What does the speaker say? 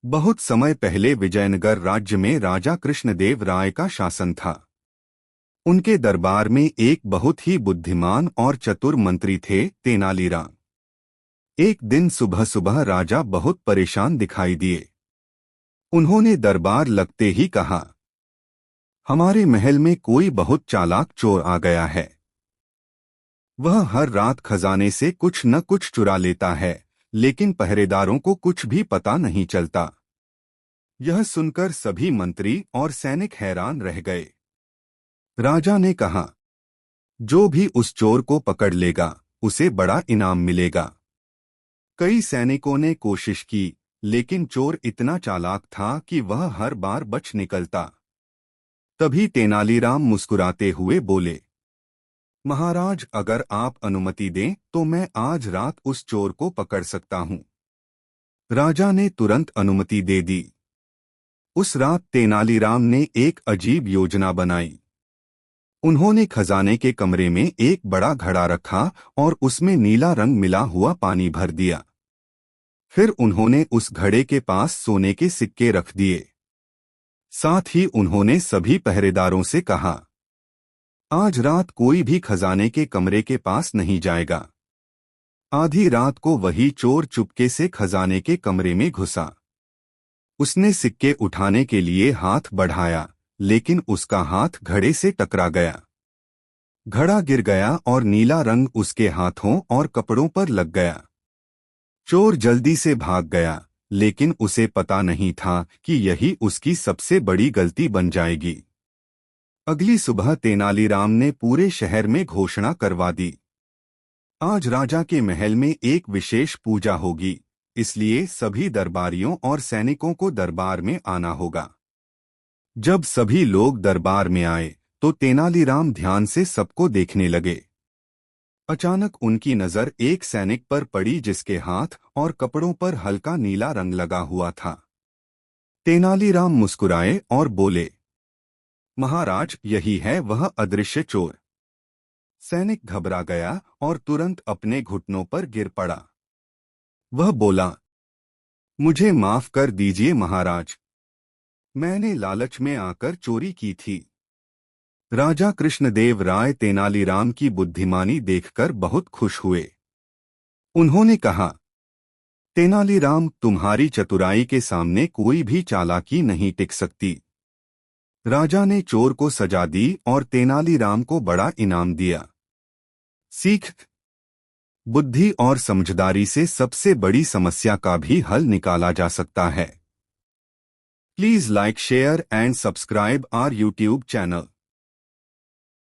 बहुत समय पहले विजयनगर राज्य में राजा कृष्णदेव राय का शासन था। उनके दरबार में एक बहुत ही बुद्धिमान और चतुर मंत्री थे, तेनालीराम। एक दिन सुबह सुबह राजा बहुत परेशान दिखाई दिए। उन्होंने दरबार लगते ही कहा, हमारे महल में कोई बहुत चालाक चोर आ गया है। वह हर रात खजाने से कुछ न कुछ चुरा लेता है, लेकिन पहरेदारों को कुछ भी पता नहीं चलता। यह सुनकर सभी मंत्री और सैनिक हैरान रह गए। राजा ने कहा, जो भी उस चोर को पकड़ लेगा उसे बड़ा इनाम मिलेगा। कई सैनिकों ने कोशिश की, लेकिन चोर इतना चालाक था कि वह हर बार बच निकलता। तभी तेनालीराम मुस्कुराते हुए बोले, महाराज, अगर आप अनुमति दें तो मैं आज रात उस चोर को पकड़ सकता हूं। राजा ने तुरंत अनुमति दे दी। उस रात तेनालीराम ने एक अजीब योजना बनाई। उन्होंने खजाने के कमरे में एक बड़ा घड़ा रखा और उसमें नीला रंग मिला हुआ पानी भर दिया। फिर उन्होंने उस घड़े के पास सोने के सिक्के रख दिए। साथ ही उन्होंने सभी पहरेदारों से कहा, आज रात कोई भी खजाने के कमरे के पास नहीं जाएगा। आधी रात को वही चोर चुपके से खजाने के कमरे में घुसा। उसने सिक्के उठाने के लिए हाथ बढ़ाया, लेकिन उसका हाथ घड़े से टकरा गया। घड़ा गिर गया और नीला रंग उसके हाथों और कपड़ों पर लग गया। चोर जल्दी से भाग गया, लेकिन उसे पता नहीं था कि यही उसकी सबसे बड़ी गलती बन जाएगी। अगली सुबह तेनालीराम ने पूरे शहर में घोषणा करवा दी, आज राजा के महल में एक विशेष पूजा होगी, इसलिए सभी दरबारियों और सैनिकों को दरबार में आना होगा। जब सभी लोग दरबार में आए तो तेनालीराम ध्यान से सबको देखने लगे। अचानक उनकी नजर एक सैनिक पर पड़ी जिसके हाथ और कपड़ों पर हल्का नीला रंग लगा हुआ था। तेनालीराम मुस्कुराए और बोले, महाराज, यही है वह अदृश्य चोर। सैनिक घबरा गया और तुरंत अपने घुटनों पर गिर पड़ा। वह बोला, मुझे माफ कर दीजिए महाराज, मैंने लालच में आकर चोरी की थी। राजा कृष्णदेव राय तेनालीराम की बुद्धिमानी देखकर बहुत खुश हुए। उन्होंने कहा, तेनालीराम, तुम्हारी चतुराई के सामने कोई भी चालाकी नहीं टिक सकती। राजा ने चोर को सजा दी और तेनालीराम को बड़ा इनाम दिया। सीख, बुद्धि और समझदारी से सबसे बड़ी समस्या का भी हल निकाला जा सकता है। Please like, share and subscribe our YouTube channel.